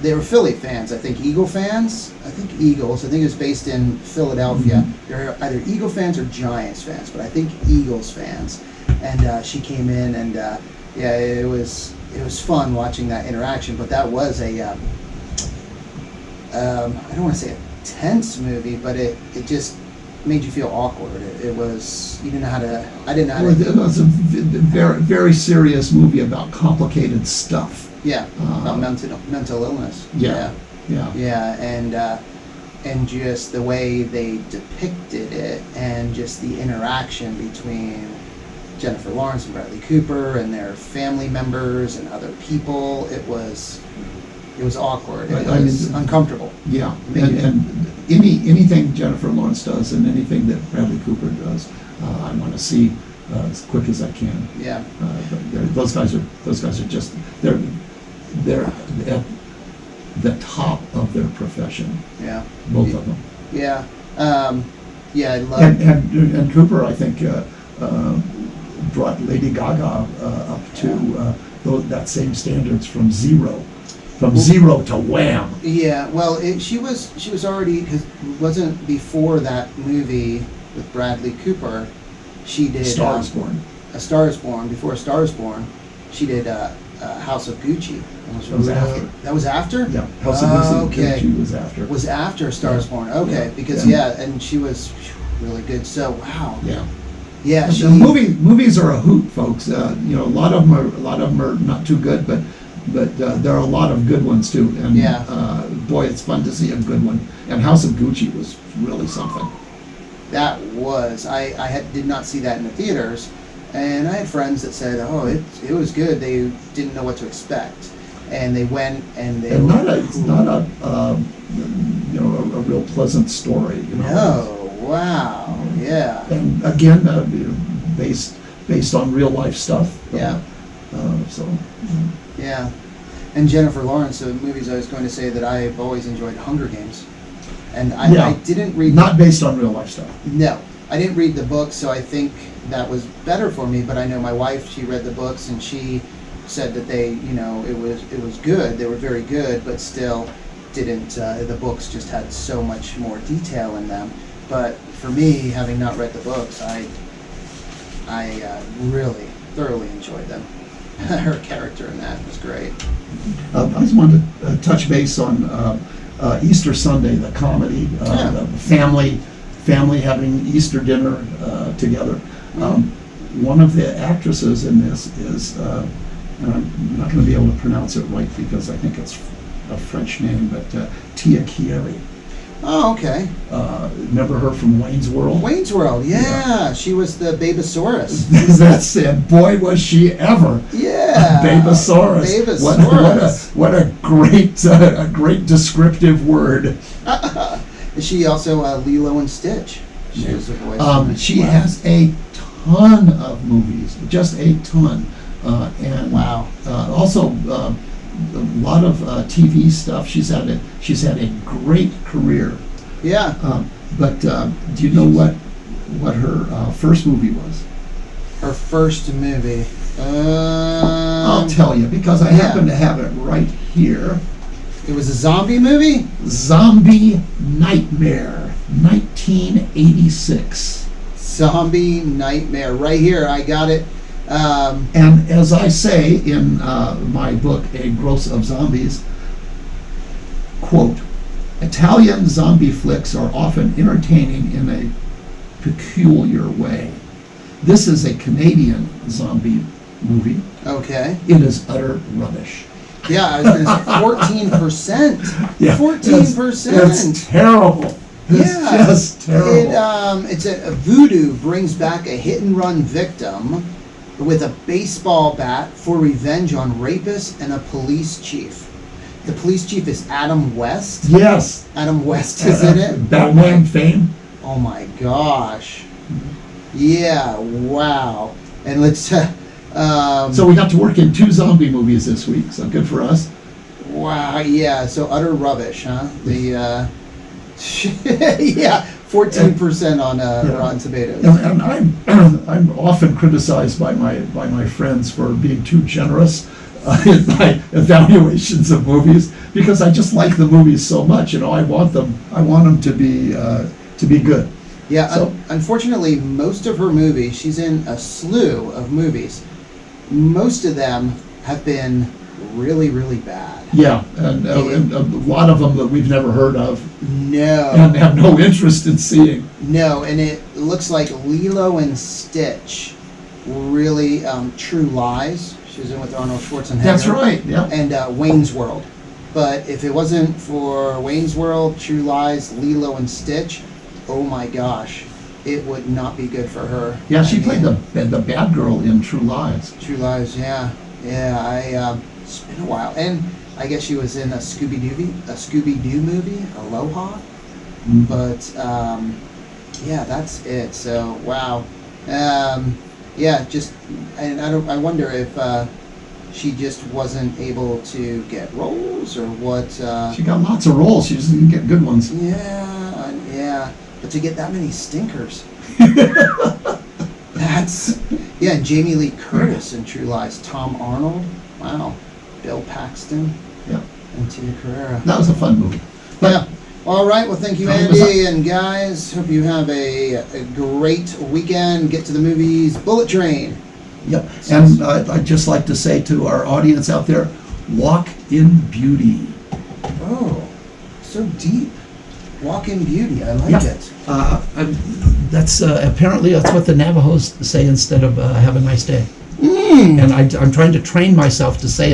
They were Philly fans. I think Eagle fans. I think Eagles. I think it was based in Philadelphia. They're either Eagle fans or Giants fans, but I think Eagles fans. And she came in, and it was fun watching that interaction. But that was a I don't want to say a tense movie, but it just made you feel awkward. It was, you didn't know how to. I didn't know how to. It was a very, very serious movie about complicated stuff. Yeah, about mental illness. Yeah, and just the way they depicted it, and just the interaction between Jennifer Lawrence and Bradley Cooper and their family members and other people. It was awkward. It was uncomfortable. Yeah, and anything Jennifer Lawrence does and anything that Bradley Cooper does, I want to see as quick as I can. Yeah. But those guys are just they're at the top of their profession. Yeah. Both of them. Yeah. I love. And Cooper, I think, brought Lady Gaga up to that same standards from zero to Wham. Yeah. Well, she was already, because wasn't before that movie with Bradley Cooper, she did Star is Born. A Star is Born. Before A Star is Born, she did House of Gucci. That was after. That was after? Yeah, House of Gucci was after. Was after A Star is Born. Okay, because and she was really good. So wow. Yeah. Yeah. Movies are a hoot, folks. A lot of them are not too good, but but there are a lot of good ones too. And Yeah. boy, it's fun to see a good one. And House of Gucci was really something. That was, did not see that in the theaters, and I had friends that said, oh, it was good. They didn't know what to expect, and they went and they And were it's not a you know, a real pleasant story. You know. No, wow, yeah. And again, based on real life stuff. Yeah. So. Yeah. And Jennifer Lawrence, the movies I was going to say that I've always enjoyed Hunger Games. And I didn't read... Not based on real life stuff. No. I didn't read the books, so I think that was better for me. But I know my wife, she read the books, and she said that they, you know, it was good. They were very good, but still didn't... the books just had so much more detail in them. But for me, having not read the books, I really thoroughly enjoyed them. Her character in that was great. I just wanted to touch base on Easter Sunday, the comedy, the family having Easter dinner together. One of the actresses in this is, and I'm not going to be able to pronounce it right because I think it's a French name, but Tia Chieri. Oh, okay. Remember her from Wayne's World? Wayne's World, yeah. She was the Babosaurus. That's it. Boy, was she ever. Yeah. Babosaurus. Babosaurus. What a great descriptive word. Is she also Lilo and Stitch? She was the voice. She has a ton of movies, just a ton. And wow. Also a lot of TV stuff. She's had a great career. Yeah. But do you know what her first movie was? Her first movie. I'll tell you because I happen to have it right here. It was a zombie movie? Zombie Nightmare, 1986. Zombie Nightmare. Right here, I got it. And as I say in my book, A Gross of Zombies, quote, Italian zombie flicks are often entertaining in a peculiar way. This is a Canadian zombie movie. Okay. It is utter rubbish. Yeah, I was going to say 14%. Yeah, 14%. It's terrible. It's just terrible. It's a voodoo brings back a hit-and-run victim with a baseball bat for revenge on rapists and a police chief. The police chief is Adam West. Yes. Adam West is in it. Batman fame. Oh my gosh. Yeah, wow. And let's... so we got to work in 2 zombie movies this week, so good for us. Wow, yeah, so utter rubbish, huh? The, yeah, 14% on Rotten Tomatoes. And I'm often criticized by my friends for being too generous in my evaluations of movies because I just like the movies so much. You know, I want them to be good. Yeah, So, unfortunately, most of her movies, she's in a slew of movies. Most of them have been really, really bad. yeah, and a lot of them that we've never heard of No. and have no interest in seeing. No, and it looks like Lilo and Stitch really True Lies. She was in with Arnold Schwarzenegger. That's right, yeah. And Wayne's World. But if it wasn't for Wayne's World, True Lies, Lilo and Stitch, oh my gosh, it would not be good for her. Yeah, she played the bad girl in True Lies. True Lies, yeah. Yeah, it's been a while. And I guess she was in a Scooby-Doo movie, Aloha. Mm-hmm. But, yeah, that's it. So, wow. Yeah, just, and I wonder if she just wasn't able to get roles or what. She got lots of roles. She just didn't get good ones. Yeah. But to get that many stinkers. That's, yeah, and Jamie Lee Curtis in True Lies. Tom Arnold. Wow. Bill Paxton. Yeah. And Tia Carrera. That was a fun movie. But Yeah. All right. Well, thank you, Andy. And guys, hope you have a great weekend. Get to the movies. Bullet Train. Yep. And I'd just like to say to our audience out there, walk in beauty. Oh, so deep. Walk in beauty. I like it. That's apparently that's what the Navajos say instead of have a nice day. And I'm trying to train myself to say it